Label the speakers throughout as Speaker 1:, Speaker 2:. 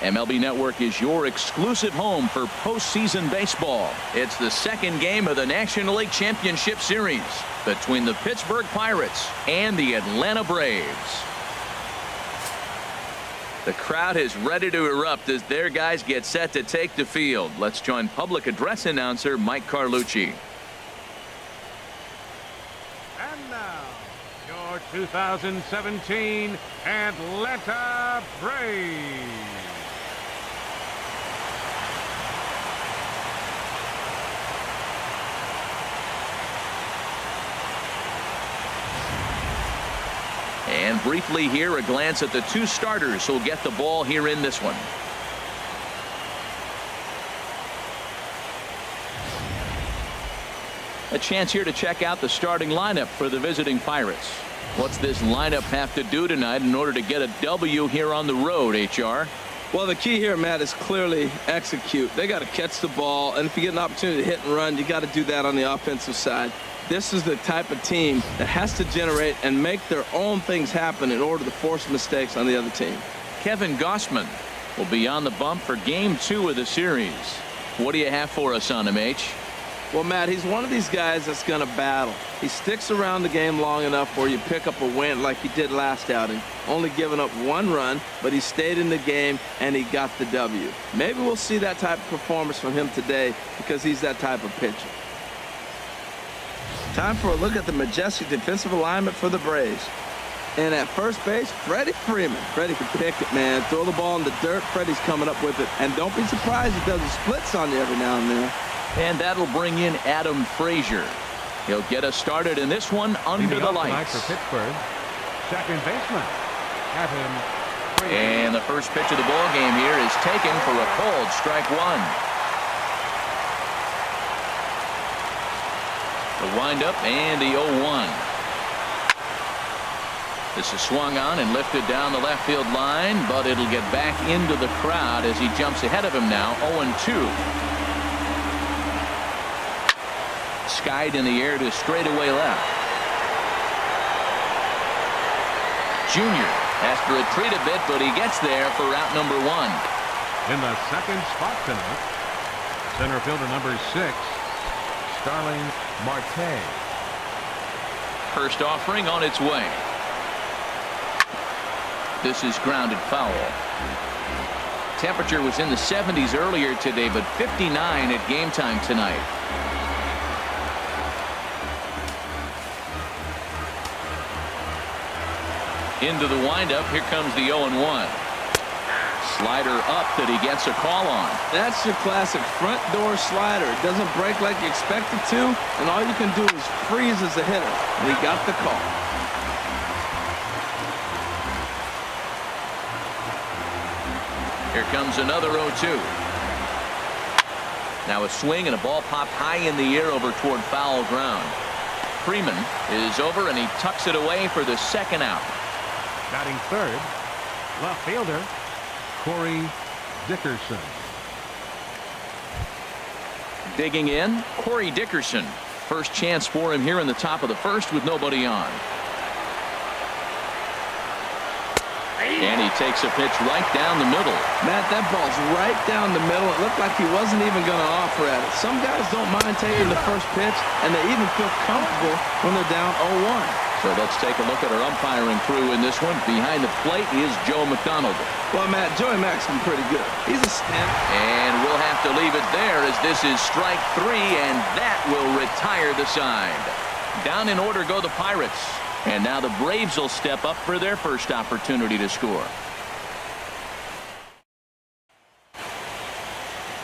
Speaker 1: MLB Network is your exclusive home for postseason baseball. It's the second game of the National League Championship Series between the Pittsburgh Pirates and the Atlanta Braves. The crowd is ready to erupt as their guys get set to take the field. Let's join public address announcer Mike Carlucci.
Speaker 2: And now, your 2017 Atlanta Braves.
Speaker 1: And briefly here, a glance at the two starters who'll get the ball here in this one. A chance here to check out the starting lineup for the visiting Pirates. What's this lineup have to do tonight in order to get a W here on the road, HR?
Speaker 3: Well, the key here, Matt, is clearly execute. They got to catch the ball, and if you get an opportunity to hit and run, you got to do that on the offensive side. This is the type of team that has to generate and make their own things happen in order to force mistakes on the other team.
Speaker 1: Kevin Gausman will be on the bump for Game 2 of the series. What do you have for us on him, H?
Speaker 3: Well, Matt, he's one of these guys that's going to battle. He sticks around the game long enough where you pick up a win like he did last outing. Only giving up one run, but he stayed in the game and he got the W. Maybe we'll see that type of performance from him today because he's that type of pitcher. Time for a look at the majestic defensive alignment for the Braves. And at first base, Freddie Freeman. Freddie can pick it, man. Throw the ball in the dirt. Freddie's coming up with it. And don't be surprised he does the splits on you every now and then.
Speaker 1: And that'll bring in Adam Frazier. He'll get us started in this one under the lights.
Speaker 2: For Pittsburgh, second baseman, Adam Frazier.
Speaker 1: And the first pitch of the ball game here is taken for a cold strike one. The windup and the 0-1. This is swung on and lifted down the left field line, but it'll get back into the crowd as he jumps ahead of him now. 0-2. Skied in the air to straightaway left. Junior has to retreat a bit, but he gets there for out number 1.
Speaker 2: In the second spot tonight, center fielder number 6, Starling Marte.
Speaker 1: First offering on its way. This is grounded foul. Temperature was in the 70s earlier today, but 59 at game time tonight. Into the windup. Here comes the 0-1. Slider up that he gets a call on.
Speaker 3: That's your classic front door slider. It doesn't break like you expect it to, and all you can do is freeze as a hitter. And he got the call.
Speaker 1: Here comes another 0-2. Now a swing and a ball popped high in the air over toward foul ground. Freeman is over and he tucks it away for the second out.
Speaker 2: Batting third, left fielder Corey Dickerson.
Speaker 1: Digging in, Corey Dickerson. First chance for him here in the top of the first with nobody on. And he takes a pitch right down the middle.
Speaker 3: Matt, that ball's right down the middle. It looked like he wasn't even going to offer at it. Some guys don't mind taking the first pitch, and they even feel comfortable when they're down 0-1.
Speaker 1: So let's take a look at our umpiring crew in this one. Behind the plate is Joe McDonald.
Speaker 3: Well, Matt, Joey Mack's been pretty good. He's a stand.
Speaker 1: And we'll have to leave it there as this is strike 3, and that will retire the side. Down in order go the Pirates. And now the Braves will step up for their first opportunity to score.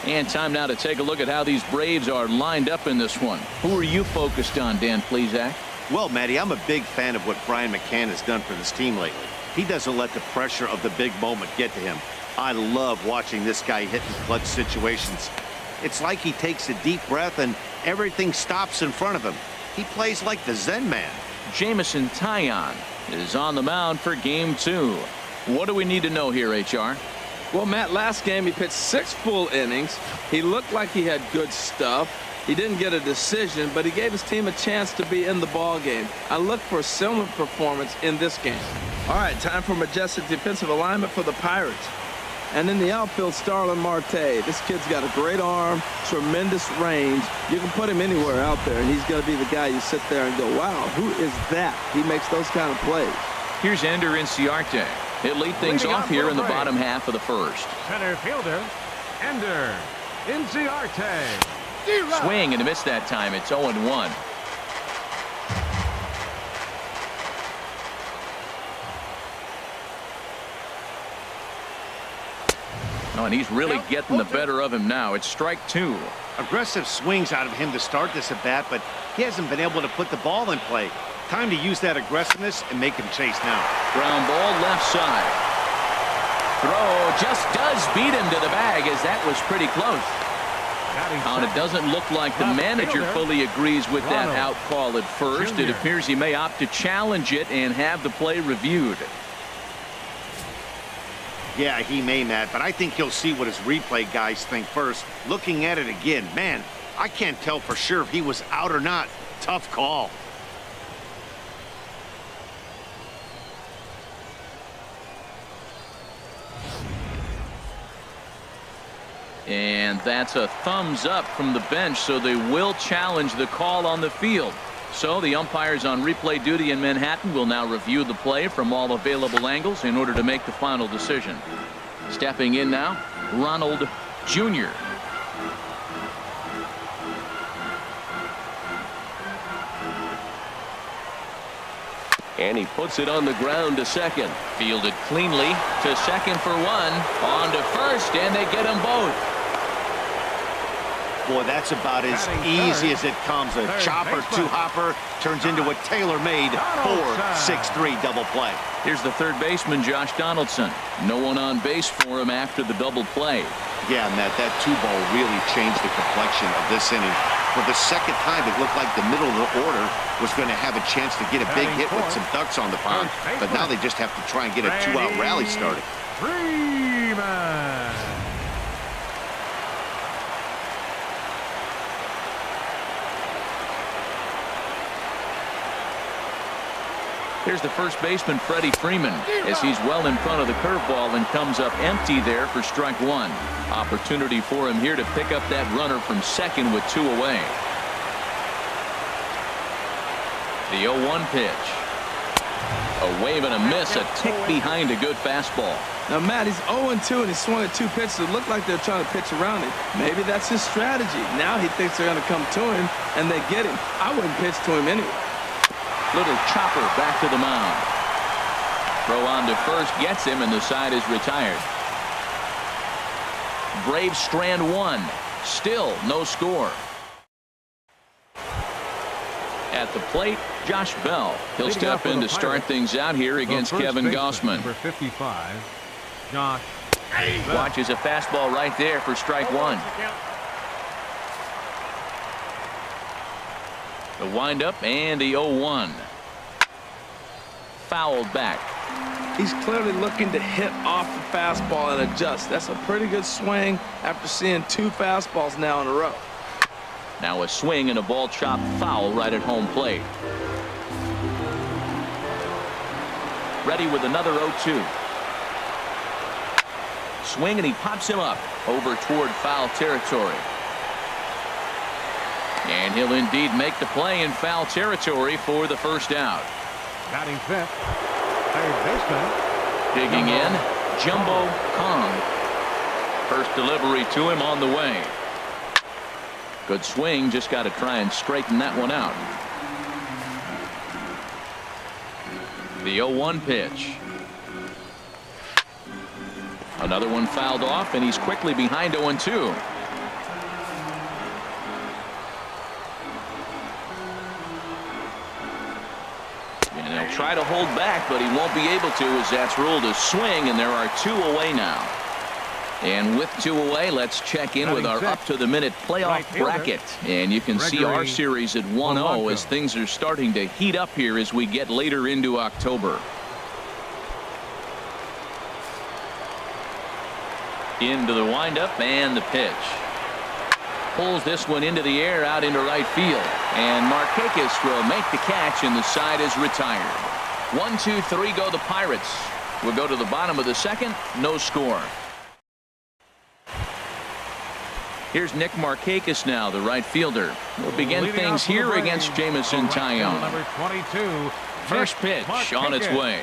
Speaker 1: And time now to take a look at how these Braves are lined up in this one. Who are you focused on, Dan Plesac?
Speaker 4: Well, Matty, I'm a big fan of what Brian McCann has done for this team lately. He doesn't let the pressure of the big moment get to him. I love watching this guy hit in clutch situations. It's like he takes a deep breath and everything stops in front of him. He plays like the Zen man.
Speaker 1: Jamison Taillon is on the mound for game 2. What do we need to know here, HR?
Speaker 3: Well, Matt, last game he pitched 6 full innings. He looked like he had good stuff. He didn't get a decision, but he gave his team a chance to be in the ball game. I look for a similar performance in this game. All right, time for majestic defensive alignment for the Pirates. And in the outfield, Starlin Marte. This kid's got a great arm, tremendous range. You can put him anywhere out there, and he's going to be the guy you sit there and go, wow, who is that? He makes those kind of plays.
Speaker 1: Here's Ender Inciarte. He'll lead things off here in the bottom half of the first.
Speaker 2: Center fielder, Ender Inciarte.
Speaker 1: Swing and a miss that time. It's 0-1. Oh, and he's really getting the better of him now. It's strike 2.
Speaker 4: Aggressive swings out of him to start this at bat, but he hasn't been able to put the ball in play. Time to use that aggressiveness and make him chase now.
Speaker 1: Ground ball left side. Throw just does beat him to the bag, as that was pretty close. And it doesn't look like the manager fully agrees with that out call at first. It appears he may opt to challenge it and have the play reviewed.
Speaker 4: Yeah, he may, Matt, but I think he'll see what his replay guys think first. Looking at it again, man, I can't tell for sure if he was out or not. Tough call.
Speaker 1: And that's a thumbs up from the bench, so they will challenge the call on the field. So the umpires on replay duty in Manhattan will now review the play from all available angles in order to make the final decision. Stepping in now, Ronald Jr. And he puts it on the ground to second. Fielded cleanly to second for one. On to first, and they get them both.
Speaker 4: Boy, that's about as easy as it comes. A chopper, two-hopper turns into a tailor-made 4-6-3 double play.
Speaker 1: Here's the third baseman, Josh Donaldson. No one on base for him after the double play.
Speaker 4: Yeah, Matt, that two-ball really changed the complexion of this inning. For the second time, it looked like the middle of the order was going to have a chance to get a big hit with some ducks on the pond. But now they just have to try and get a two-out rally started.
Speaker 2: Freeman.
Speaker 1: Here's the first baseman, Freddie Freeman, as he's well in front of the curveball and comes up empty there for strike 1. Opportunity for him here to pick up that runner from second with 2 away. The 0-1 pitch. A wave and a miss, a tick behind a good fastball.
Speaker 3: Now, Matt, he's 0-2, and he swung at 2 pitches that look like they're trying to pitch around him. Maybe that's his strategy. Now he thinks they're going to come to him, and they get him. I wouldn't pitch to him anyway.
Speaker 1: Little chopper back to the mound. Throw on to first gets him, and the side is retired. Braves strand 1. Still no score. At the plate, Josh Bell. He'll step in to start things out here against Kevin Gossman.
Speaker 2: Number 55, Josh.
Speaker 1: Watches a fastball right there for strike 1. The windup and the 0-1. Fouled back.
Speaker 3: He's clearly looking to hit off the fastball and adjust. That's a pretty good swing after seeing 2 fastballs now in a row.
Speaker 1: Now a swing and a ball chopped foul right at home plate. Ready with another 0-2. Swing and he pops him up over toward foul territory. And he'll indeed make the play in foul territory for the first out.
Speaker 2: Batting fifth, third baseman.
Speaker 1: Digging in, Jumbo Kong. First delivery to him on the way. Good swing, just got to try and straighten that one out. The 0-1 pitch. Another one fouled off, and he's quickly behind 0-2. And he'll try to hold back, but he won't be able to, as that's ruled a swing, and there are 2 away now. And with 2 away, let's check in with our up-to-the-minute playoff bracket. And you can see our series at 1-0 as things are starting to heat up here as we get later into October. Into the windup and the pitch. Pulls this one into the air out into right field. And Markakis will make the catch, and the side is retired. 1, 2, 3 go the Pirates. We'll go to the bottom of the second. No score. Here's Nick Markakis now, the right fielder. We'll begin
Speaker 2: Leading
Speaker 1: things
Speaker 2: off for the
Speaker 1: here
Speaker 2: Braves,
Speaker 1: against Jamison
Speaker 2: the right fielder,
Speaker 1: Tyone.
Speaker 2: number 22.
Speaker 1: First pitch on its way.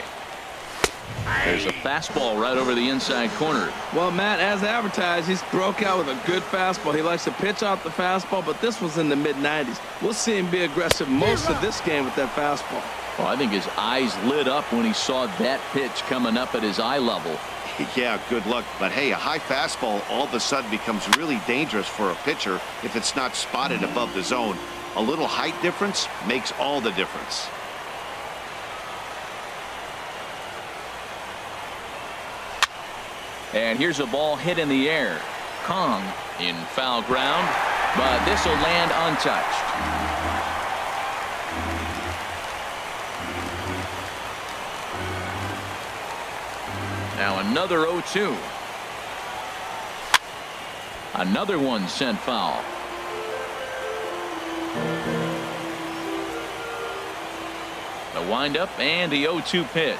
Speaker 1: There's a fastball right over the inside corner.
Speaker 3: Well, Matt, as advertised, he's broke out with a good fastball. He likes to pitch off the fastball, but this was in the mid-90s. We'll see him be aggressive most of this game with that fastball.
Speaker 1: Well, I think his eyes lit up when he saw that pitch coming up at his eye level.
Speaker 4: Yeah, good luck. But hey, a high fastball all of a sudden becomes really dangerous for a pitcher if it's not spotted above the zone. A little height difference makes all the difference.
Speaker 1: And here's a ball hit in the air. Kong in foul ground, but this will land untouched. Now another 0-2. Another one sent foul. The windup and the 0-2 pitch.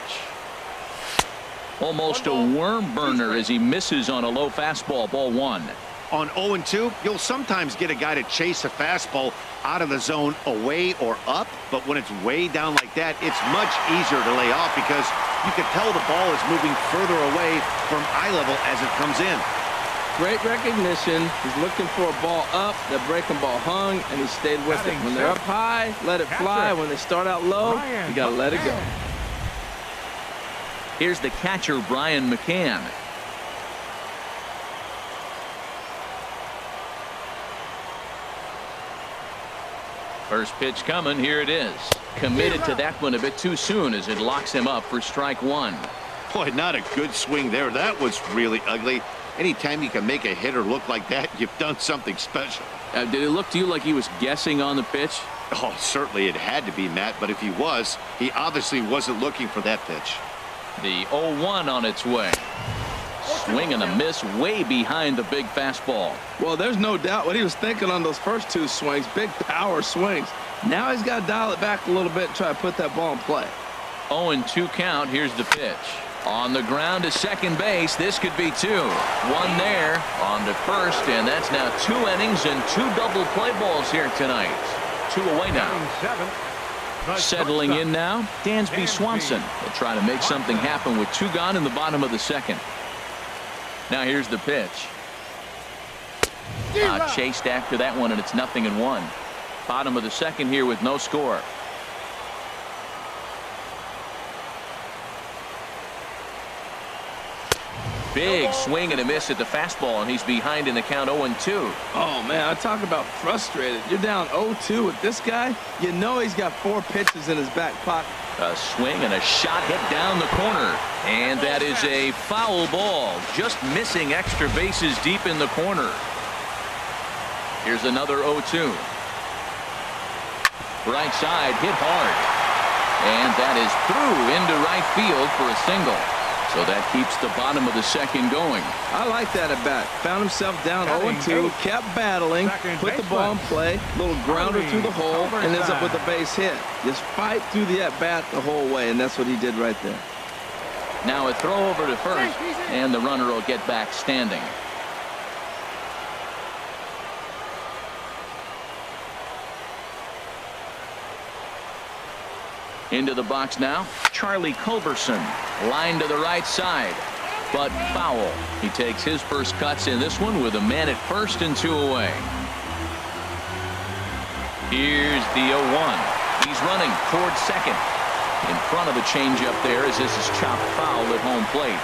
Speaker 1: Almost a worm burner as he misses on a low fastball. Ball one.
Speaker 4: On 0-2, you'll sometimes get a guy to chase a fastball out of the zone away or up, but when it's way down like that, it's much easier to lay off because you can tell the ball is moving further away from eye level as it comes in.
Speaker 3: Great recognition. He's looking for a ball up. That breaking ball hung, and he stayed with it. When they're up high, let it fly. When they start out low, you got to let it go.
Speaker 1: Here's the catcher, Brian McCann. First pitch coming. Here it is. Committed to that one a bit too soon as it locks him up for strike one.
Speaker 4: Boy, not a good swing there. That was really ugly. Anytime you can make a hitter look like that, you've done something special.
Speaker 1: Did it look to you like he was guessing on the pitch?
Speaker 4: Oh, certainly it had to be, Matt, but if he was, he obviously wasn't looking for that pitch.
Speaker 1: The 0-1 on its way. Swing and a miss way behind the big fastball.
Speaker 3: Well, there's no doubt what he was thinking on those first two swings. Big power swings. Now he's got to dial it back a little bit and try to put that ball in play.
Speaker 1: 0-2 count. Here's the pitch. On the ground to second base. This could be two. One there on to first, and that's now 2 innings and 2 double play balls here tonight. 2 away now. Settling in now, Dansby Swanson will try to make something happen with 2 gone in the bottom of the second. Now here's the pitch. Chased after that one, and it's 0-1. Bottom of the second here with no score. Big swing and a miss at the fastball, and he's behind in the count 0-2.
Speaker 3: Oh, man, I talk about frustrated. You're down 0-2 with this guy. You know he's got 4 pitches in his back pocket.
Speaker 1: A swing and a shot hit down the corner. And that is a foul ball. Just missing extra bases deep in the corner. Here's another 0-2. Right side hit hard. And that is through into right field for a single. So that keeps the bottom of the second going.
Speaker 3: I like that at bat. Found himself down 0-2, kept battling, put the ball in play, little grounder through the hole, and ends up with a base hit. Just fight through the at bat the whole way, and that's what he did right there.
Speaker 1: Now a throw over to first, and the runner will get back standing. Into the box now, Charlie Culberson, line to the right side, but foul. He takes his first cuts in this one with a man at first and 2 away. Here's the 0-1. He's running toward second. In front of the changeup there as this is chopped foul at home plate.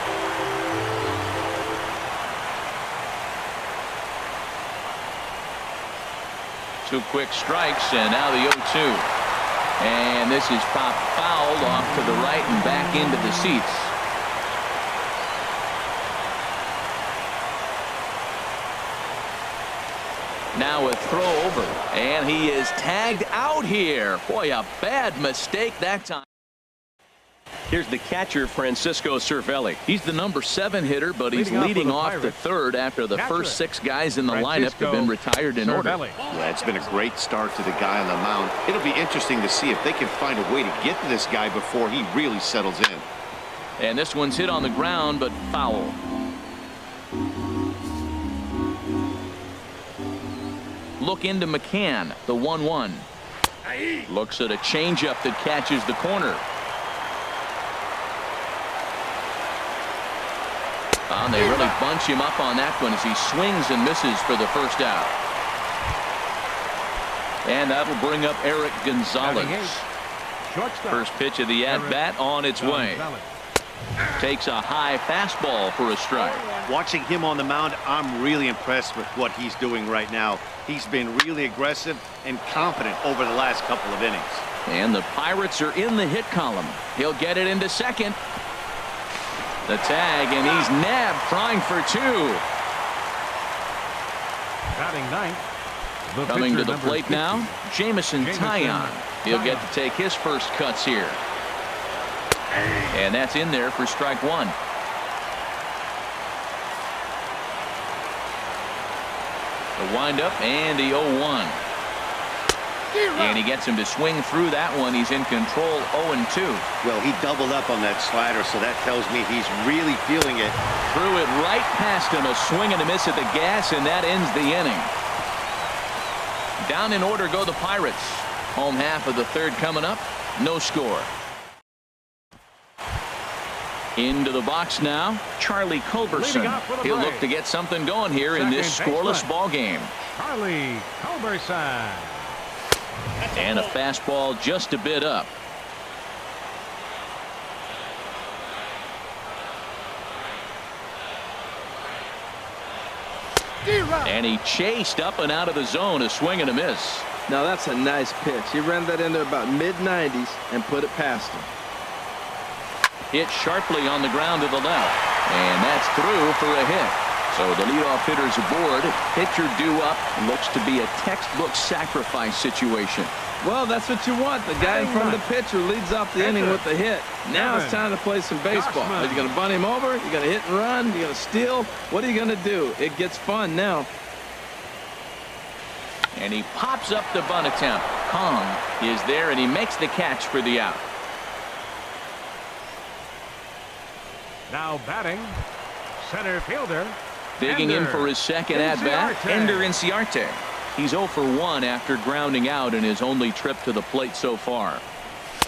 Speaker 1: Two quick strikes, and now the 0-2. And this is popped fouled off to the right and back into the seats. Now a throw over, and he is tagged out here. Boy, a bad mistake that time. Here's the catcher, Francisco Cervelli. He's the number 7 hitter, but he's leading off the third after the first 6 guys in the lineup have been retired in order.
Speaker 4: Yeah, it's been a great start to the guy on the mound. It'll be interesting to see if they can find a way to get to this guy before he really settles in.
Speaker 1: And this one's hit on the ground, but foul. look into McCann, the 1-1. Looks at a changeup that catches the corner. And they really bunch him up on that one as he swings and misses for the first out. And that'll bring up Eric Gonzalez. First pitch of the at-bat on its way. Takes a high fastball for a strike.
Speaker 4: Watching him on the mound, I'm really impressed with what he's doing right now. He's been really aggressive and confident over the last couple of innings.
Speaker 1: And the Pirates are in the hit column. He'll get it into second. The tag, and he's nabbed trying for two.
Speaker 2: Batting ninth.
Speaker 1: Coming to the plate now, Jamison Taillon. He'll get to take his first cuts here. And that's in there for strike one. The windup and the 0-1. And he gets him to swing through that one. He's in control 0-2.
Speaker 4: Well, he doubled up on that slider, so that tells me he's really feeling it.
Speaker 1: Threw it right past him, a swing and a miss at the gas, and that ends the inning. Down in order go the Pirates. Home half of the third coming up. No score. Into the box now, Charlie Culberson. He'll look to get something going here in this scoreless ball game.
Speaker 2: Charlie Culberson.
Speaker 1: And a fastball just a bit up. And he chased up and out of the zone, a swing and a miss.
Speaker 3: Now that's a nice pitch. He ran that in there about mid-90s and put it past him.
Speaker 1: Hit sharply on the ground to the left. And that's through for a hit. So the leadoff hitter's aboard. Pitcher due up. Looks to be a textbook sacrifice situation.
Speaker 3: Well, that's what you want. The guy in front of the pitcher leads off the inning with the hit. Now it's time to play some baseball. Are you going to bunt him over? You're going to hit and run? You're going to steal? What are you going to do? It gets fun now.
Speaker 1: And he pops up the bunt attempt. Kong is there, and he makes the catch for the out.
Speaker 2: Now batting, center fielder.
Speaker 1: Digging in for his second at-bat, Ender Inciarte. He's 0 for 1 after grounding out in his only trip to the plate so far.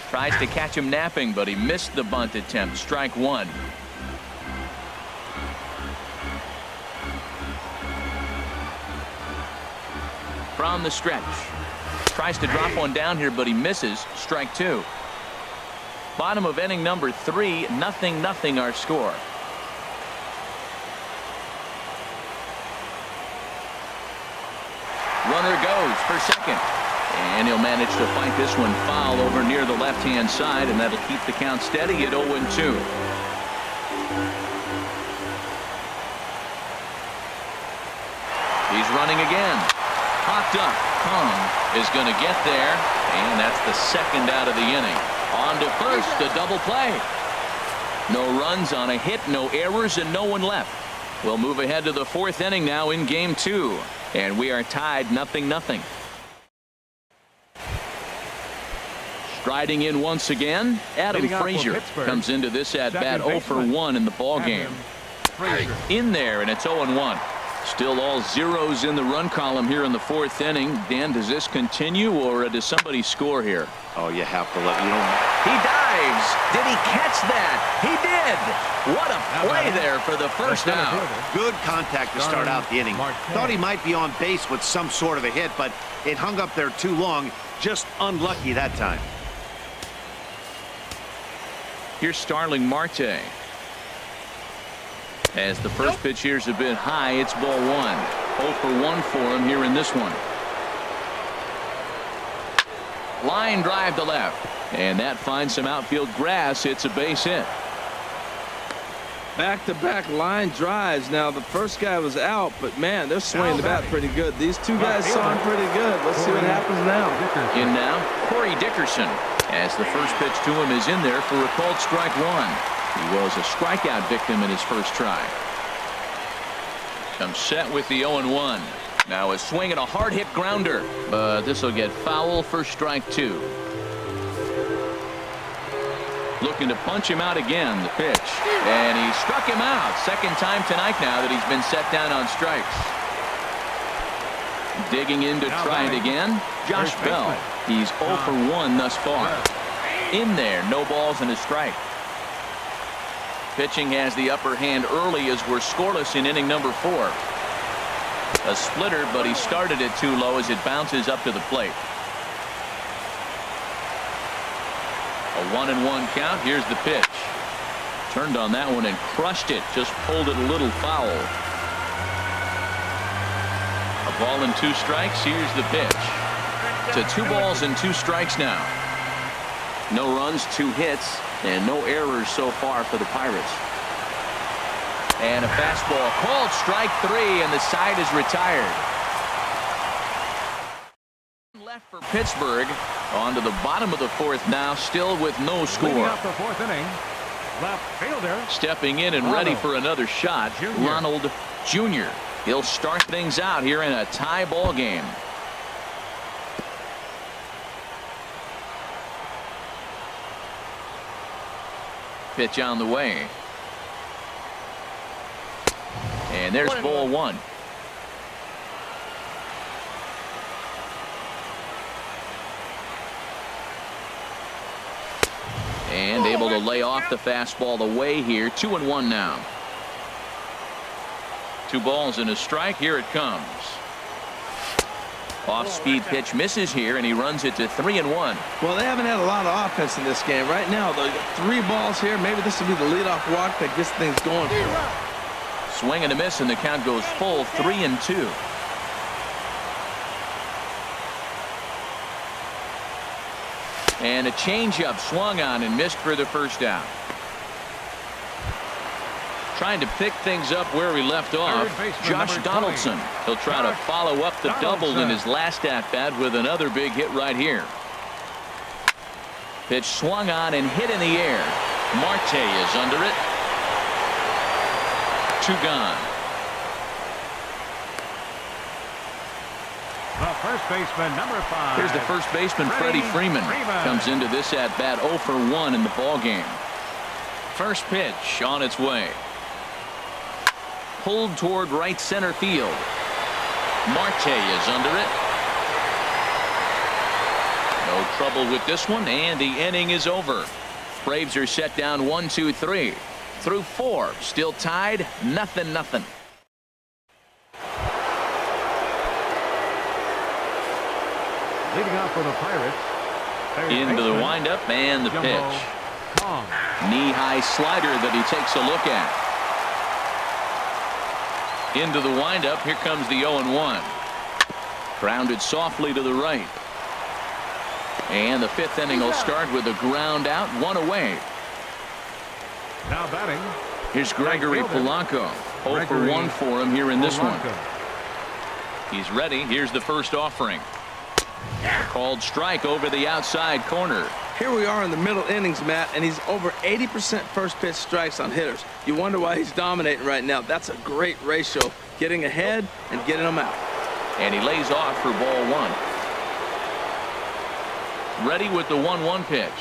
Speaker 1: Tries to catch him napping, but he missed the bunt attempt. Strike one. From the stretch. Tries to drop one down here, but he misses. Strike two. Bottom of inning number 3, 0-0 our score. Runner goes for second. And he'll manage to fight this one foul over near the left-hand side, and that'll keep the count steady at 0-2. He's running again. Popped up. Kong is going to get there, and that's the second out of the inning. On to first, a double play. No runs on a hit, no errors, and no one left. We'll move ahead to the 4th inning now in Game 2. And we are tied 0-0. Striding in once again, Adam Frazier comes into this at-bat 0 for 1 in the ball game. In there, and it's 0-1. Still all zeros in the run column here in the 4th inning. Dan, does this continue, or does somebody score here?
Speaker 4: Oh, you have to let
Speaker 1: He dives. Did he catch that? He did. What a play there for the first out.
Speaker 4: Good contact to start out the inning. Thought he might be on base with some sort of a hit, but it hung up there too long. Just unlucky that time.
Speaker 1: Here's Starling Marte. As the first pitch here's a bit high, it's ball 1. 0 for 1 for him here in this one. Line drive to left, and that finds some outfield grass. It's a base hit.
Speaker 3: Back-to-back line drives. Now the first guy was out, but man, they're swinging the bat pretty good. These two guys saw him pretty good. Let's see what happens now.
Speaker 1: In now, Corey Dickerson, as the first pitch to him is in there for a called strike one. He was a strikeout victim in his first try. Comes set with the 0-1. Now a swing and a hard hit grounder, but this will get foul for strike 2. Looking to punch him out again, the pitch, and he struck him out. Second time tonight now that he's been set down on strikes. Digging in to try it again. Josh Bell. He's 0 for 1 thus far. In there, no balls and a strike. Pitching has the upper hand early as we're scoreless in inning number 4. A splitter, but he started it too low as it bounces up to the plate. A 1-1 count. Here's the pitch. Turned on that one and crushed it. Just pulled it a little foul. A ball and 2 strikes. Here's the pitch. To 2 balls and 2 strikes now. No runs, 2 hits, and no errors so far for the Pirates. And a fastball called strike 3, and the side is retired. Left for Pittsburgh. On to the bottom of the 4th now, still with no score.
Speaker 2: Leading up the 4th inning, left fielder.
Speaker 1: Stepping in and ready for another shot, Ronald Jr. He'll start things out here in a tie ball game. Pitch on the way. And there's ball 1. And able to lay off the fastball away here. 2-1 now. 2 balls and a strike. Here it comes. Off-speed pitch misses here, and he runs it to 3-1.
Speaker 3: Well, they haven't had a lot of offense in this game. Right now, though, you got 3 balls here. Maybe this will be the leadoff walk that gets things going.
Speaker 1: Swing and a miss, and the count goes full 3-2. And a changeup swung on and missed for the first out. Trying to pick things up where we left off. Josh Donaldson. He'll try to follow up the double in his last at-bat with another big hit right here. Pitch swung on and hit in the air. Marte is under it. 2 gone.
Speaker 2: The first baseman, number 5.
Speaker 1: Here's the first baseman, Freddie Freeman. Comes into this at-bat 0 for 1 in the ball game. First pitch on its way. Pulled toward right center field. Marte is under it. No trouble with this one, and the inning is over. Braves are set down 1-2-3. Through 4, still tied, 0-0.
Speaker 2: Leading off for the Pirates.
Speaker 1: Into the windup and the pitch. Knee-high slider that he takes a look at. Into the windup. Here comes the 0-1. Grounded softly to the right. And the 5th inning will start with a ground out, 1 away.
Speaker 2: Now batting.
Speaker 1: Here's Gregory Polanco. 0 for 1 for him here in this one. He's ready. Here's the first offering. Called strike over the outside corner.
Speaker 3: Here we are in the middle innings, Matt, and he's over 80% first pitch strikes on hitters. You wonder why he's dominating right now. That's a great ratio, getting ahead and getting them out.
Speaker 1: And he lays off for ball 1. Ready with the 1-1 pitch.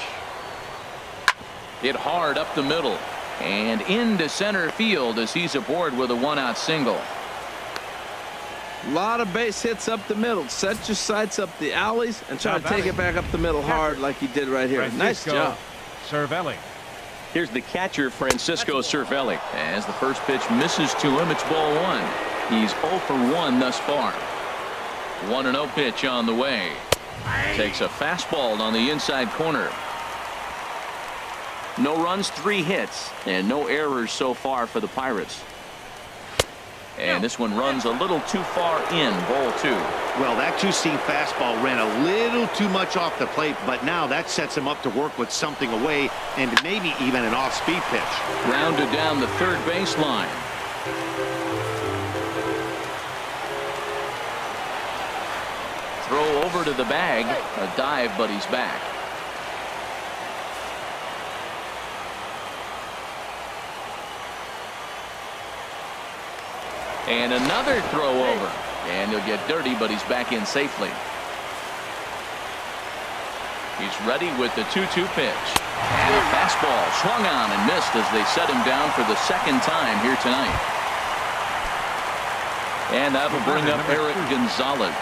Speaker 1: Hit hard up the middle and into center field as he's aboard with a 1-out single.
Speaker 3: A lot of base hits up the middle. Set your sights up the alleys and try to take it back up the middle hard like he did right here. Nice job.
Speaker 2: Cervelli.
Speaker 1: Here's the catcher, Francisco Cervelli. As the first pitch misses to him, it's ball 1. He's 0 for 1 thus far. 1-0 pitch on the way. Takes a fastball on the inside corner. No runs, 3 hits, and no errors so far for the Pirates. And this one runs a little too far in, ball 2.
Speaker 4: Well, that 2-seam fastball ran a little too much off the plate, but now that sets him up to work with something away and maybe even an off-speed pitch.
Speaker 1: Grounded down the third baseline. Throw over to the bag. A dive, but he's back. And another throw over. And he'll get dirty, but he's back in safely. He's ready with the 2-2 pitch. And a fastball swung on and missed as they set him down for the 2nd time here tonight. And that'll bring up Eric Gonzalez.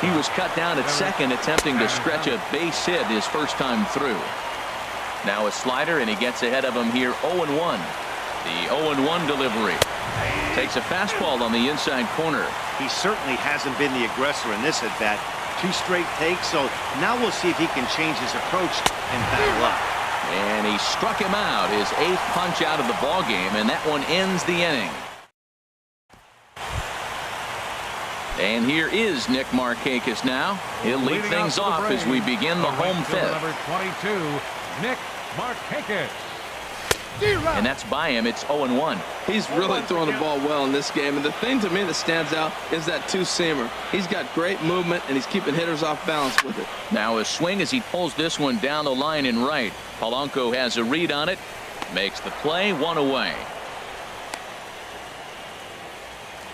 Speaker 1: He was cut down at second, attempting to stretch a base hit his first time through. Now a slider, and he gets ahead of him here 0-1. The 0-1 delivery. Takes a fastball on the inside corner.
Speaker 4: He certainly hasn't been the aggressor in this at bat. 2 straight takes, so now we'll see if he can change his approach and battle up.
Speaker 1: And he struck him out, his 8th punch out of the ball game, and that one ends the inning. And here is Nick Markakis now. He'll lead things off as we begin the home fifth.
Speaker 2: Number 22, Nick Markakis.
Speaker 1: And that's by him. It's 0-1.
Speaker 3: He's really throwing the ball well in this game. And the thing to me that stands out is that two-seamer. He's got great movement, and he's keeping hitters off balance with it.
Speaker 1: Now a swing as he pulls this one down the line in right. Polanco has a read on it. Makes the play, 1 away.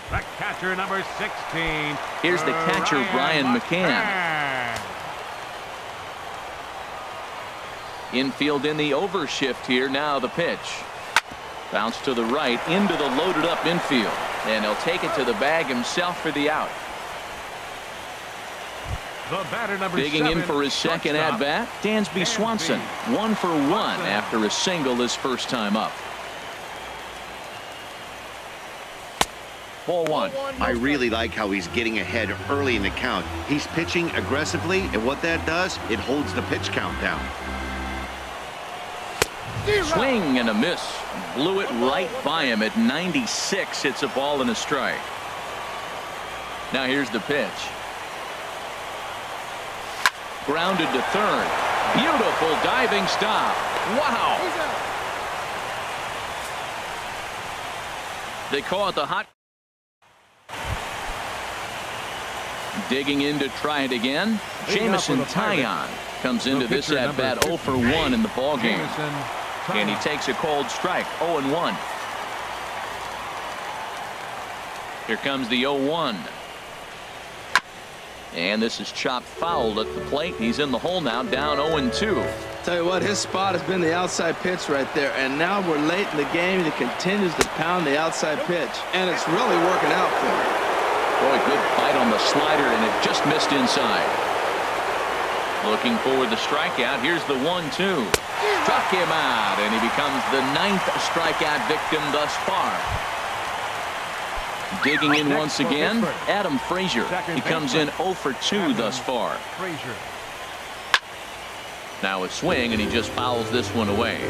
Speaker 2: The catcher, number 16.
Speaker 1: Here's the catcher, Brian McCann. Infield in the overshift here. Now the pitch. Bounce to the right into the loaded up infield. And he'll take it to the bag himself for the out.
Speaker 2: The batter, number
Speaker 1: Digging
Speaker 2: 7,
Speaker 1: in for his second
Speaker 2: shortstop,
Speaker 1: at-bat, Dansby Swanson. 1 for 1 after a single his first time up. Ball 1.
Speaker 4: I really like how he's getting ahead early in the count. He's pitching aggressively, and what that does, it holds the pitch count down.
Speaker 1: Swing and a miss. Blew it right by him at 96. It's a ball and a strike. Now here's the pitch. Grounded to third. Beautiful diving stop. Wow. They call it the hot. Digging in to try it again. Jamison Taillon comes into this at bat 0 for 1 in the ball game. And he takes a cold strike, 0-1. Here comes the 0-1. And this is chopped foul at the plate. He's in the hole now, down 0-2.
Speaker 3: Tell you what, his spot has been the outside pitch right there. And now we're late in the game, and he continues to pound the outside pitch. And it's really working out for him.
Speaker 1: Boy, good bite on the slider, and it just missed inside. Looking for the strikeout. Here's the 1-2. Struck him out, and he becomes the 9th strikeout victim thus far. Digging in once again, Adam Frazier. He comes in 0 for 2 thus far. Now a swing, and he just fouls this one away.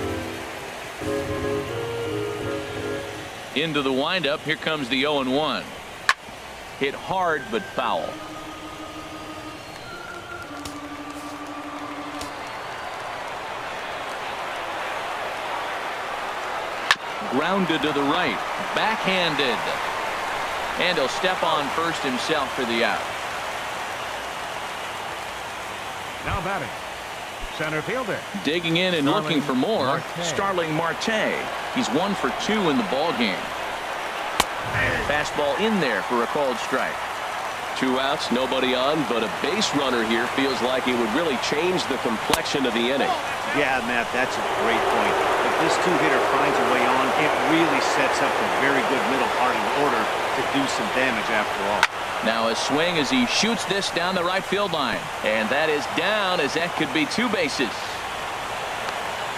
Speaker 1: Into the windup. Here comes the 0-1. Hit hard but foul. Grounded to the right. Backhanded. And he'll step on first himself for the out.
Speaker 2: Now batting, center fielder.
Speaker 1: Digging in and looking for more, Starling Marte. He's 1 for 2 in the ball game. Fastball in there for a called strike. 2 outs, nobody on, but a base runner here feels like it would really change the complexion of the inning.
Speaker 4: Yeah, Matt, that's a great point. If this 2-hitter finds a way on, it really sets up a very good middle part of the order to do some damage after all.
Speaker 1: Now a swing as he shoots this down the right field line. And that is down, as that could be 2 bases.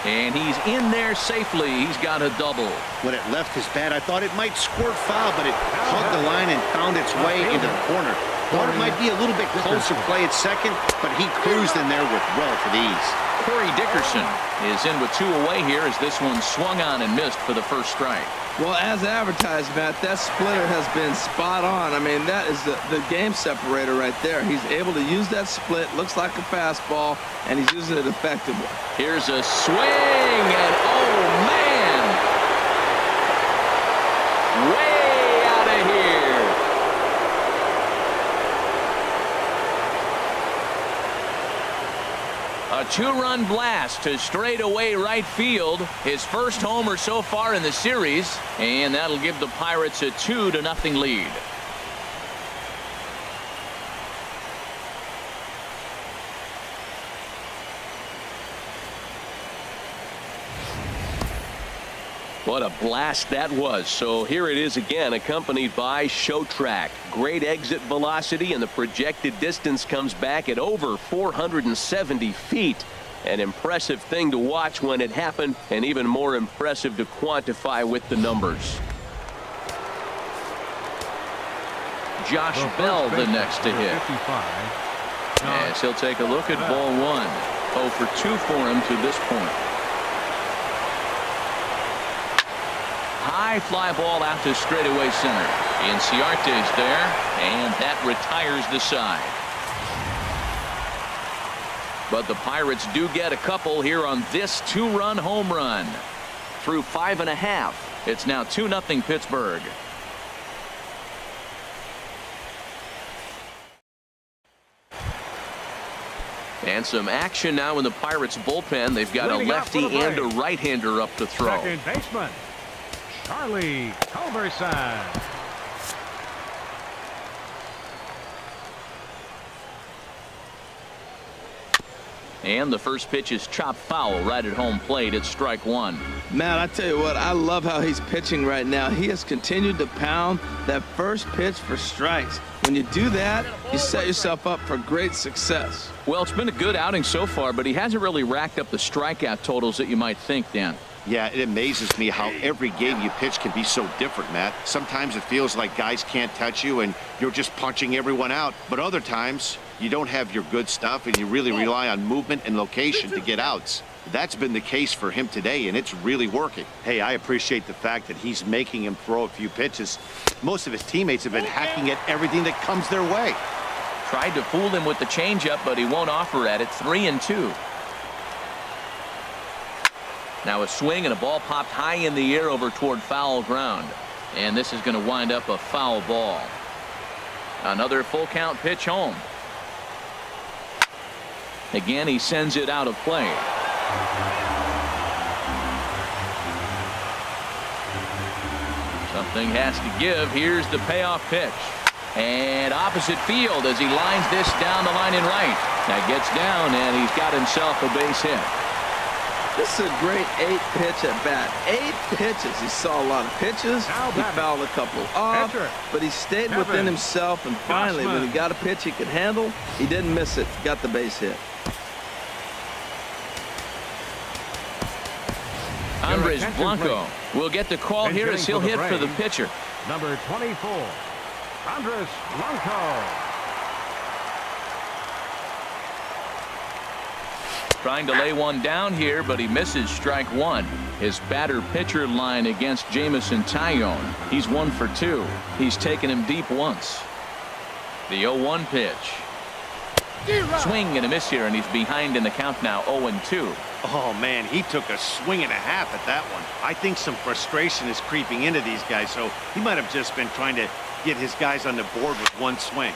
Speaker 1: And he's in there safely. He's got a double.
Speaker 4: When it left his bat, I thought it might squirt foul, but it hugged the line and found its way into the corner. Thought it might be a little bit closer play at second, but he cruised in there with relative ease.
Speaker 1: Corey Dickerson is in with 2 away here as this one swung on and missed for the first strike.
Speaker 3: Well, as advertised, Matt, that splitter has been spot on. I mean, that is the game separator right there. He's able to use that split, looks like a fastball, and he's using it effectively.
Speaker 1: Here's a swing, and oh, man! Way out of here. A 2-run blast to straightaway right field. His first homer so far in the series, and that'll give the Pirates a 2-0 lead.
Speaker 5: What a blast that was. So here it is again, accompanied by show track. Great exit velocity, and the projected distance comes back at over 470 feet. An impressive thing to watch when it happened, and even more impressive to quantify with the numbers.
Speaker 1: Josh Bell the next to hit.
Speaker 2: 55.
Speaker 1: As he'll take a look at ball one. 0 for 2 for him to this point. High fly ball out to straightaway center. Inciarte's there, and that retires the side. But the Pirates do get a couple here on this 2-run home run. Through 5.5, it's now 2-0 Pittsburgh. And some action now in the Pirates bullpen. They've got a lefty and a right-hander up to throw.
Speaker 2: Second baseman, Charlie Culberson.
Speaker 1: And the first pitch is chopped foul right at home plate. It's strike one.
Speaker 3: Man, I tell you what, I love how he's pitching right now. He has continued to pound that first pitch for strikes. When you do that, you set yourself up for great success.
Speaker 1: Well, it's been a good outing so far, but he hasn't really racked up the strikeout totals that you might think, Dan.
Speaker 4: Yeah, it amazes me how every game you pitch can be so different, Matt. Sometimes it feels like guys can't touch you and you're just punching everyone out. But other times, you don't have your good stuff and you really rely on movement and location to get outs. That's been the case for him today, and it's really working. Hey, I appreciate the fact that he's making him throw a few pitches. Most of his teammates have been hacking at everything that comes their way.
Speaker 1: Tried to fool him with the changeup, but he won't offer at it. 3-2. Now a swing and a ball popped high in the air over toward foul ground. And this is going to wind up a foul ball. Another full count pitch home. Again, he sends it out of play. Something has to give. Here's the payoff pitch. And opposite field as he lines this down the line in right. That gets down, and he's got himself a base hit.
Speaker 3: This is a great 8-pitch at bat. 8 pitches. He saw a lot of pitches. He fouled a couple off, but he stayed within himself, and finally, when he got a pitch he could handle, he didn't miss it. Got the base hit.
Speaker 1: Andres Blanco will get the call here as he'll hit for the pitcher.
Speaker 2: Number 24, Andres Blanco.
Speaker 1: Trying to lay one down here, but he misses strike one. His batter-pitcher line against Jamison Tyone. He's 1 for 2. He's taken him deep once. The 0-1 pitch. Swing and a miss here, and he's behind in the count now, 0-2.
Speaker 4: Oh, man, he took a swing and a half at that one. I think some frustration is creeping into these guys, so he might have just been trying to get his guys on the board with one swing.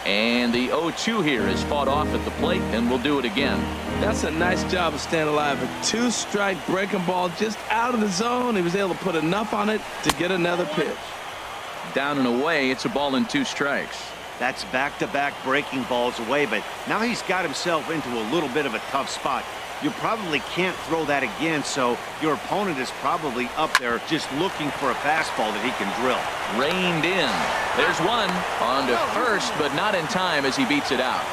Speaker 1: And the 0-2 here is fought off at the plate, and we'll do it again.
Speaker 3: That's a nice job of staying alive. A 2-strike breaking ball just out of the zone. He was able to put enough on it to get another pitch.
Speaker 1: Down and away, it's a ball and 2 strikes.
Speaker 4: That's back-to-back breaking balls away, but now he's got himself into a little bit of a tough spot. You probably can't throw that again, so your opponent is probably up there just looking for a fastball that he can drill.
Speaker 1: Reined in. There's one on to first, but not in time as he beats it out.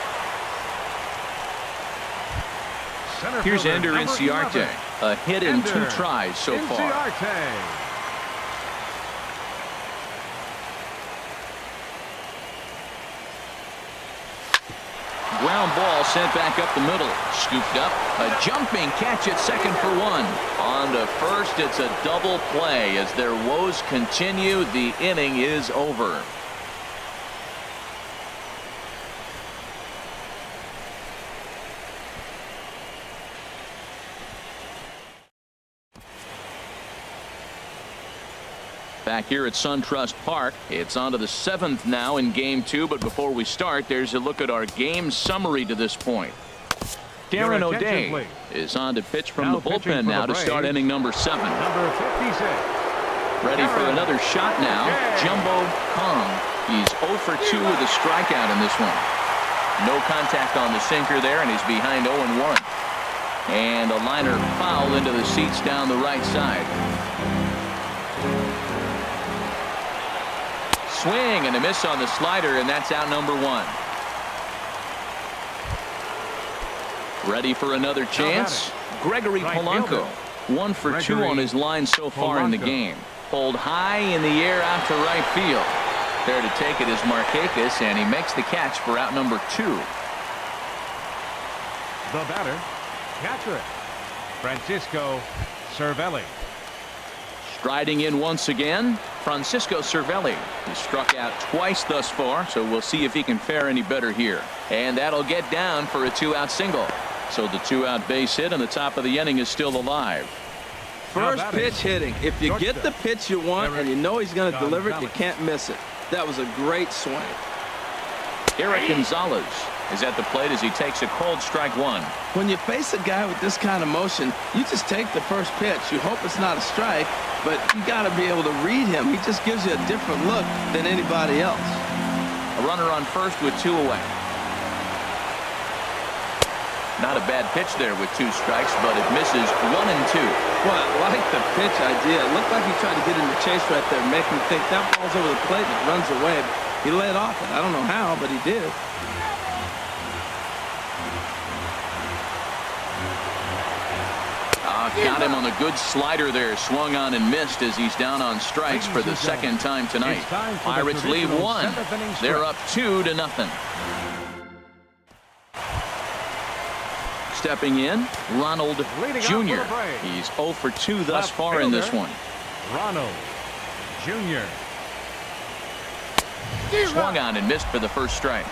Speaker 1: Here's Ender Inciarte. A hit in 2 tries so far. Ground ball sent back up the middle. Scooped up. A jumping catch at second for 1. On to first. It's a double play. As their woes continue, the inning is over. Back here at SunTrust Park, it's on to the 7th now in Game 2. But before we start, there's a look at our game summary to this point. Darren O'Day is on to pitch from the bullpen now to start inning number 7.
Speaker 2: Number 56.
Speaker 1: Ready for another shot now. Jumbo Kong. He's 0 for 2 with a strikeout in this one. No contact on the sinker there, and he's behind 0-1. And a liner foul into the seats down the right side. swing and a miss on the slider, and that's out number 1. Ready for another chance. Gregory Polanco, 1 for 2 on his line so far in the game. Pulled high in the air out to right field. There to take it is Markakis, and he makes the catch for out number 2.
Speaker 2: The batter, catcher, Francisco Cervelli.
Speaker 1: Striding in once again, Francisco Cervelli. He's struck out twice thus far, so we'll see if he can fare any better here. And that'll get down for a 2-out single. So the 2-out base hit and the top of the inning is still alive.
Speaker 3: First pitch hitting. If you get the pitch you want and you know he's going to deliver it, you can't miss it. That was a great swing.
Speaker 1: Eric Gonzalez is at the plate as he takes a cold strike 1.
Speaker 3: When you face a guy with this kind of motion, you just take the first pitch. You hope it's not a strike, but you got to be able to read him. He just gives you a different look than anybody else.
Speaker 1: A runner on first with 2 away. Not a bad pitch there with 2 strikes, but it misses 1 and 2.
Speaker 3: Well, I like the pitch idea. It looked like he tried to get in the chase right there, make him think that ball's over the plate and it runs away. But he laid off it. I don't know how, but he did.
Speaker 1: Got him on a good slider there. Swung on and missed as he's down on strikes for the second time tonight. Pirates lead 1. They're up 2-0. Stepping in, Ronald Jr. He's 0 for 2 thus far in this one.
Speaker 2: Ronald Jr.
Speaker 1: Swung on and missed for the first strike.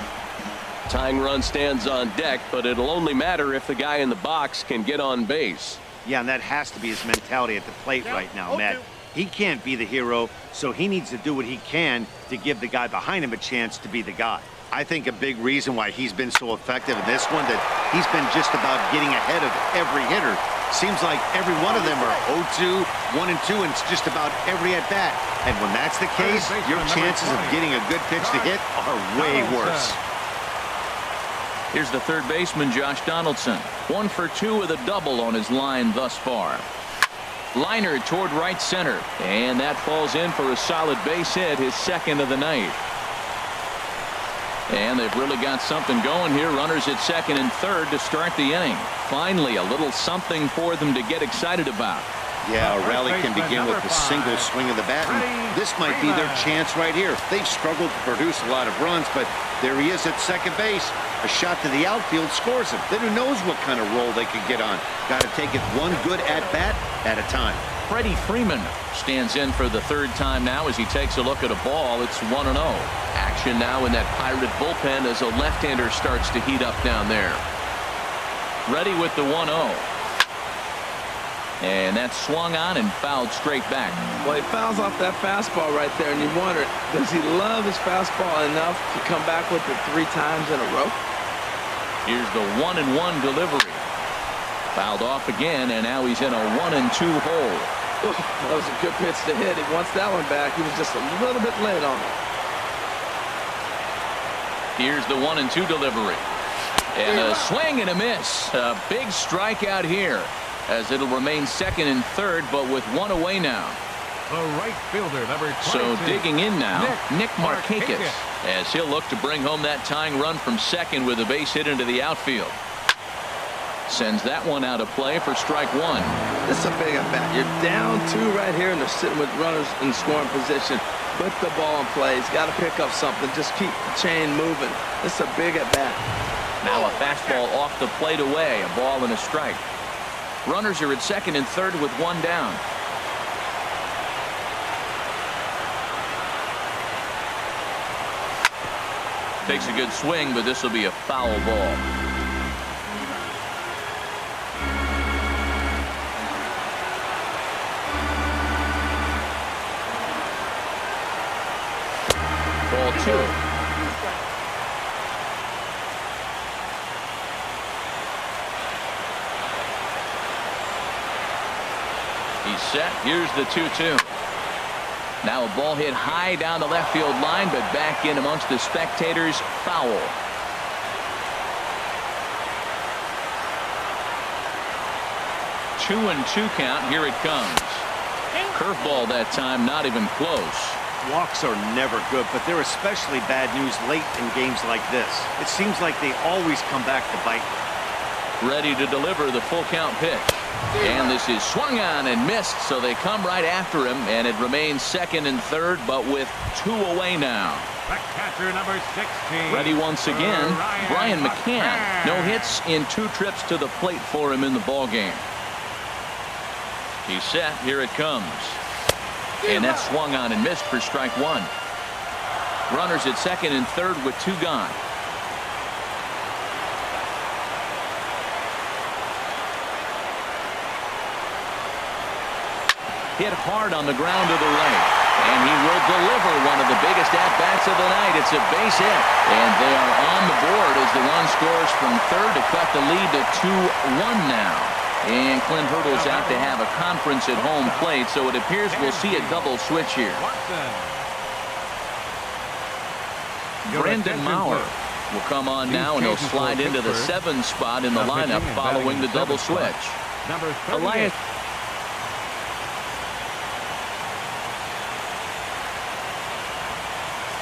Speaker 5: Tying run stands on deck, but it'll only matter if the guy in the box can get on base.
Speaker 4: Yeah, and that has to be his mentality at the plate right now, Matt. He can't be the hero, so he needs to do what he can to give the guy behind him a chance to be the guy. I think a big reason why he's been so effective in this one, that he's been just about getting ahead of every hitter. Seems like every one of them are 0-2, 1-2, and it's just about every at-bat. And when that's the case, your chances of getting a good pitch to hit are way worse.
Speaker 1: Here's the third baseman, Josh Donaldson. 1 for 2 with a double on his line thus far. Liner toward right center, and that falls in for a solid base hit, his second of the night. And they've really got something going here. Runners at second and third to start the inning. Finally, a little something for them to get excited about.
Speaker 4: Yeah, a rally can begin with a single swing of the bat, and this might be their chance right here. They've struggled to produce a lot of runs, but there he is at second base. A shot to the outfield scores him. Then who knows what kind of roll they could get on. Got to take it one good at-bat at a time.
Speaker 1: Freddie Freeman stands in for the third time now as he takes a look at a ball. It's 1-0. Action now in that Pirate bullpen as a left-hander starts to heat up down there. Ready with the 1-0. And that's swung on and fouled straight back.
Speaker 3: Well, he fouls off that fastball right there, and you wonder, does he love his fastball enough to come back with it 3 times in a row?
Speaker 1: Here's the 1-1 delivery. Fouled off again, and now he's in a 1-2 hole.
Speaker 3: Ooh, that was a good pitch to hit. He wants that one back. He was just a little bit late on it.
Speaker 1: Here's the 1-2 delivery. And a swing and a miss. A big strikeout here, as it'll remain second and third, but with 1 away now.
Speaker 2: The right fielder, number 22.
Speaker 1: So digging in now, Nick Markakis,
Speaker 2: Markakis,
Speaker 1: as he'll look to bring home that tying run from second with a base hit into the outfield. Sends that one out of play for strike 1.
Speaker 3: This is a big at bat. You're down 2 right here, and they're sitting with runners in scoring position. Put the ball in play. He's got to pick up something. Just keep the chain moving. This is a big at bat.
Speaker 1: Now a fastball off the plate away, a ball and a strike. Runners are at second and third with 1 down. Takes a good swing, but this will be a foul ball. Ball 2. He's set. Here's the 2-2. Now a ball hit high down the left field line, but back in amongst the spectators. Foul. Two and 2 count. Here it comes. Curveball that time, not even close.
Speaker 4: Walks are never good, but they're especially bad news late in games like this. It seems like they always come back to bite.
Speaker 1: Ready to deliver the full count pitch. And this is swung on and missed, so they come right after him, and it remains second and third, but with 2 away now.
Speaker 2: The catcher, number 16.
Speaker 1: Ready once again, Brian McCann. No hits in 2 trips to the plate for him in the ballgame. He's set. Here it comes. And that's swung on and missed for strike 1. Runners at second and third with 2 gone. Hit hard on the ground to the right. And he will deliver one of the biggest at-bats of the night. It's a base hit. And they are on the board as the run scores from third to cut the lead to 2-1 now. And Clint Hurdle's out to have a conference at home plate, so it appears we'll see a double switch here. Brandon Maurer will come on now, and he'll slide into the 7 spot in the lineup following the double switch. Elias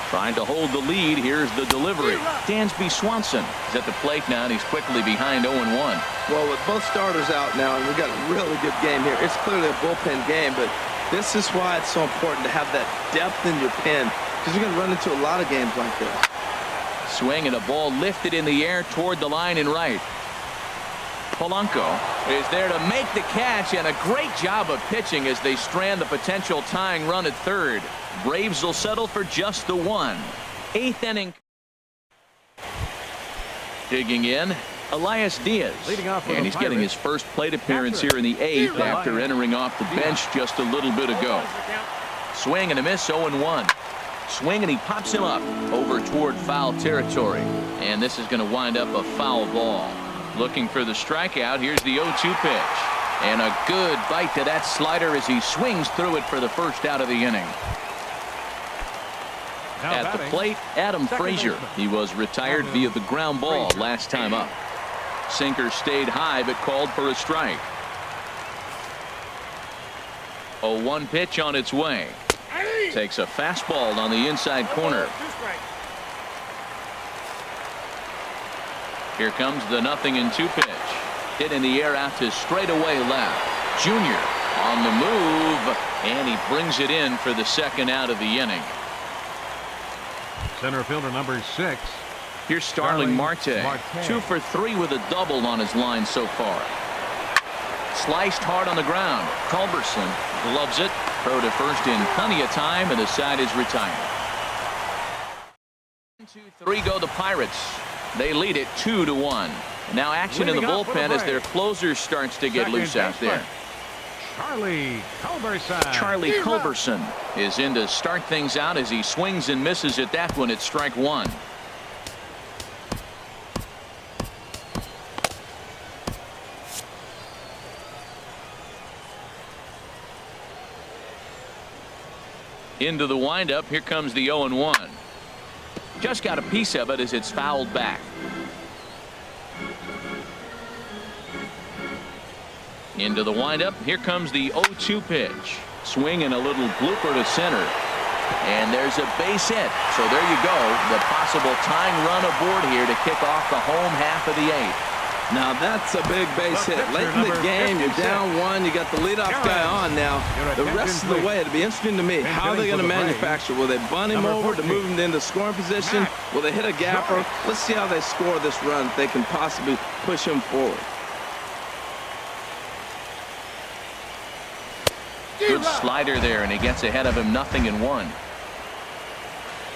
Speaker 1: trying to hold the lead. Here's the delivery. Dansby Swanson is at the plate now, and he's quickly behind 0-1.
Speaker 3: Well, with both starters out now, and we got a really good game here. It's clearly a bullpen game, but this is why it's so important to have that depth in your pen, because you're going to run into a lot of games like this.
Speaker 1: Swing and a ball lifted in the air toward the line and right. Polanco is there to make the catch, and a great job of pitching as they strand the potential tying run at third. Braves will settle for just the 1. 8th inning. Digging in, Elias Diaz, and he's getting his first plate appearance here in the 8th after entering off the bench just a little bit ago. Swing and a miss, 0-1. Swing, and he pops him up over toward foul territory, and this is going to wind up a foul ball. Looking for the strikeout. Here's the 0-2 pitch, and a good bite to that slider as he swings through it for the first out of the inning. At the plate, Adam Frazier. He was retired via the ground ball last time up. Sinker stayed high but called for a strike. 0-1 pitch on its way. Takes a fastball on the inside corner. Here comes the 0-2 pitch. Hit in the air out to straightaway left. Junior on the move, and he brings it in for the second out of the inning.
Speaker 2: Center fielder number 6.
Speaker 1: Here's Starling Marte. 2 for 3 with a double on his line so far. Sliced hard on the ground. Culberson gloves it. Throw to first in plenty of time, and the side is retired. 1-2-3 go the Pirates. They lead it 2-1. Now action in the bullpen as their closer starts to get loose out there.
Speaker 2: Charlie
Speaker 1: Culberson is in to start things out as he swings and misses at that one at strike 1. Into the windup. Here comes the 0-1. Just got a piece of it as it's fouled back. Into the windup. Here comes the 0-2 pitch. Swing and a little blooper to center. And there's a base hit. So there you go. The possible tying run aboard here to kick off the home half of the 8th.
Speaker 3: Now that's a big base hit. Late in the game, you're down 1. You got the leadoff guy on now. The rest of the way, it'll be interesting to me. How are they going to manufacture? Will they bunt him over to move him into scoring position? Will they hit a gapper? Let's see how they score this run if they can possibly push him forward.
Speaker 1: Good slider there, and he gets ahead of him 0-1.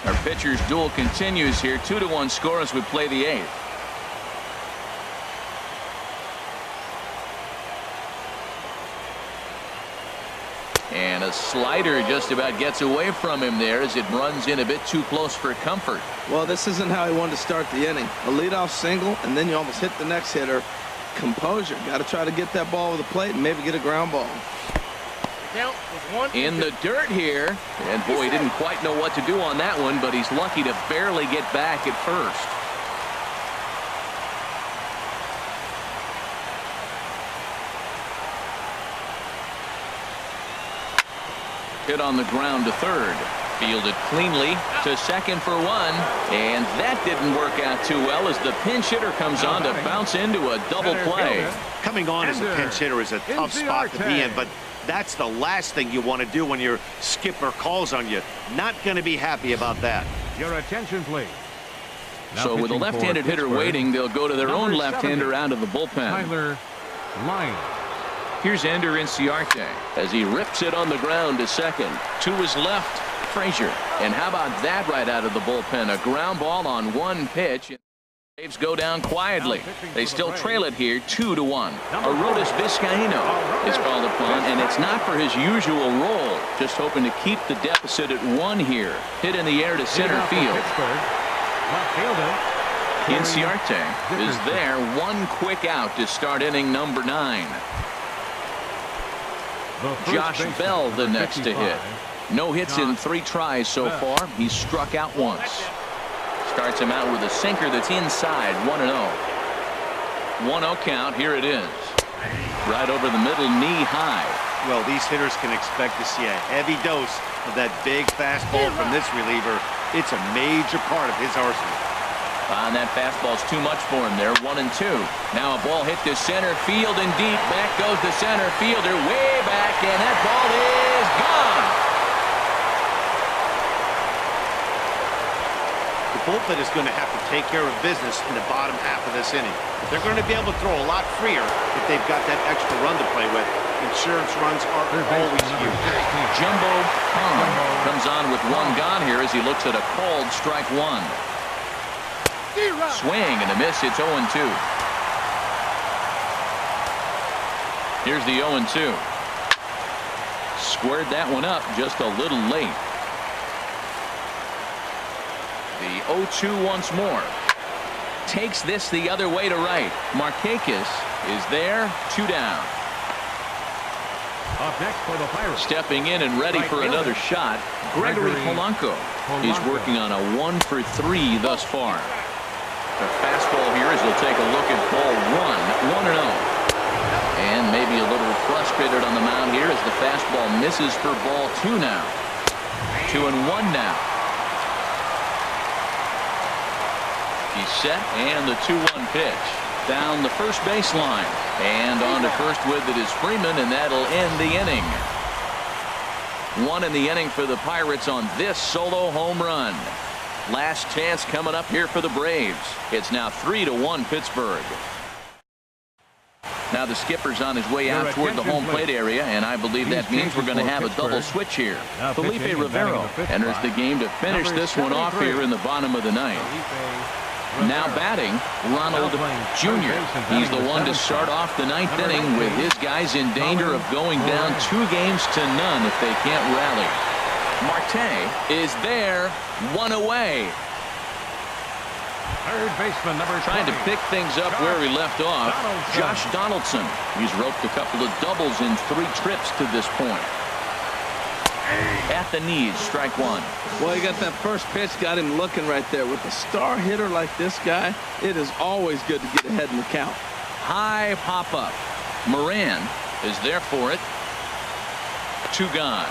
Speaker 1: Our pitcher's duel continues here. 2-1 score as we play the 8th. And a slider just about gets away from him there as it runs in a bit too close for comfort.
Speaker 3: Well, this isn't how he wanted to start the inning. A leadoff single, and then you almost hit the next hitter. Composure. Got to try to get that ball over the plate and maybe get a ground ball.
Speaker 1: In the dirt here, and boy, he didn't quite know what to do on that one, but he's lucky to barely get back at first. Hit on the ground to third. Fielded cleanly to second for one, and that didn't work out too well as the pinch hitter comes on to bounce into a double play.
Speaker 4: Coming on as a pinch hitter is a tough spot to be in, but that's the last thing you want to do when your skipper calls on you. Not going to be happy about that.
Speaker 2: Your attention, please. Now
Speaker 1: So with a
Speaker 2: pitching for
Speaker 1: left-handed hitter
Speaker 2: Pittsburgh,
Speaker 1: waiting, they'll go to their own
Speaker 2: number
Speaker 1: left-hander
Speaker 2: 70,
Speaker 1: out of the bullpen.
Speaker 2: Tyler Line.
Speaker 1: Here's Ender Inciarte as he rips it on the ground to second. To his left, Frazier. And how about that right out of the bullpen? A ground ball on one pitch. Braves go down quietly. They still trail it here 2-1. Arodys Vizcaíno is called upon, and it's not for his usual role. Just hoping to keep the deficit at 1 here. Hit in the air to center field. Inciarte is there. 1 quick out to start inning number 9. Josh Bell the next to hit. No hits in 3 tries so far. He's struck out once. Starts him out with a sinker that's inside. 1-0. 1-0 count. Here it is. Right over the middle, knee high.
Speaker 4: Well, these hitters can expect to see a heavy dose of that big fastball from this reliever. It's a major part of his arsenal.
Speaker 1: And that fastball's too much for him there. 1-2. Now a ball hit to center field and deep. Back goes the center fielder way back, and that ball is gone.
Speaker 4: The bullpen is going to have to take care of business in the bottom half of this inning. They're going to be able to throw a lot freer if they've got that extra run to play with. Insurance runs are always huge.
Speaker 1: Jumbo Kong comes on with 1 gone here as he looks at a called strike 1. Swing and a miss. It's 0-2. Here's the 0-2. Squared that one up just a little late. The 0-2 once more. Takes this the other way to right. Markakis is there. 2 down.
Speaker 2: Up next for the Pirates.
Speaker 1: Stepping in and ready for another shot. Gregory Polanco is working on a 1 for 3 thus far. The fastball here as he'll take a look at ball 1. 1-0. And maybe a little frustrated on the mound here as the fastball misses for ball 2 now. 2-1 now. He's set, and the 2-1 pitch. Down the first baseline. And on to first with it is Freeman, and that'll end the inning. 1 in the inning for the Pirates on this solo home run. Last chance coming up here for the Braves. It's now 3-1 Pittsburgh. Now the skipper's on his way out toward the home plate area, and I believe that means we're going to have a double switch here. Felipe Rivero enters the game to finish this one off here in the bottom of the 9th. Now batting, Ronald Jr. He's the one to start off the 9th inning with his guys in danger of going down 2 games to none if they can't rally. Marte is there, 1 away.
Speaker 2: Third baseman number 20.
Speaker 1: Trying to pick things up where he left off. Josh Donaldson. He's roped a couple of doubles in 3 trips to this point. At the knees, strike 1.
Speaker 3: Well, he got that first pitch, got him looking right there. With a star hitter like this guy, it is always good to get ahead in the count.
Speaker 1: High pop up. Moran is there for it. 2 gone.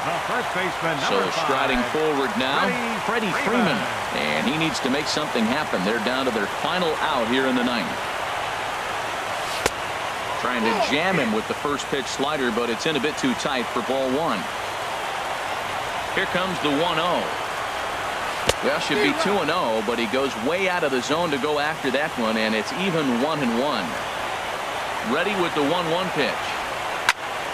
Speaker 2: The first baseman
Speaker 1: So
Speaker 2: number 5.
Speaker 1: striding forward now, Freddie Freeman. And he needs to make something happen. They're down to their final out here in the 9th. Trying to jam him with the first pitch slider, but it's in a bit too tight for ball 1. Here comes the 1-0. Well, should be 2-0, but he goes way out of the zone to go after that one, and it's even 1-1. Ready with the 1-1 pitch.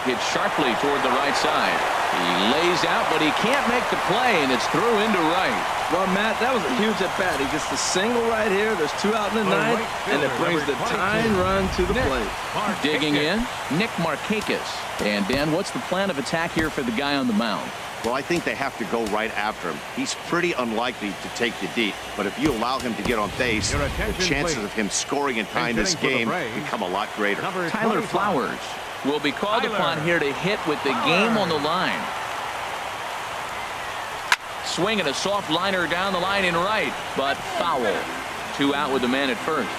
Speaker 1: Hit sharply toward the right side. He lays out, but he can't make the play, and it's through into right.
Speaker 3: Well, Matt, that was a huge at-bat. He gets the single right here. There's 2 out in the 9th, and it brings the tying run to the plate.
Speaker 1: Digging in, Nick Markakis. And, Dan, what's the plan of attack here for the guy on the mound?
Speaker 4: Well, I think they have to go right after him. He's pretty unlikely to take the deep, but if you allow him to get on base, the chances of him scoring and tying this game become a lot greater.
Speaker 1: Tyler Flowers will be called upon here to hit with the game on the line. Swinging a soft liner down the line in right, but foul. 2 out with the man at first.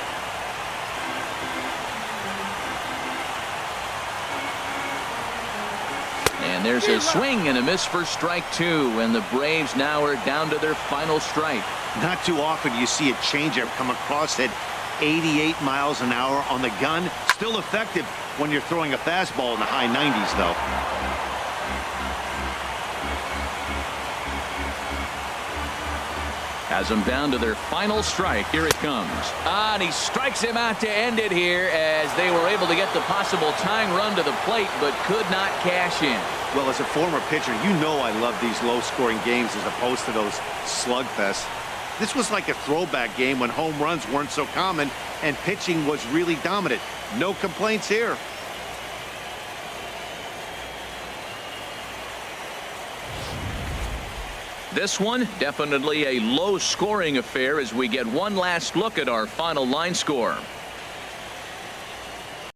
Speaker 1: And there's a swing and a miss for strike 2, and the Braves now are down to their final strike.
Speaker 4: Not too often you see a changeup come across at 88 miles an hour on the gun. Still effective when you're throwing a fastball in the high 90s, though.
Speaker 1: Has them down to their final strike. Here it comes. And he strikes him out to end it here as they were able to get the possible tying run to the plate but could not cash in.
Speaker 4: Well, as a former pitcher, you know I love these low-scoring games as opposed to those slugfests. This was like a throwback game when home runs weren't so common and pitching was really dominant. No complaints here.
Speaker 1: This one, definitely a low-scoring affair as we get one last look at our final line score.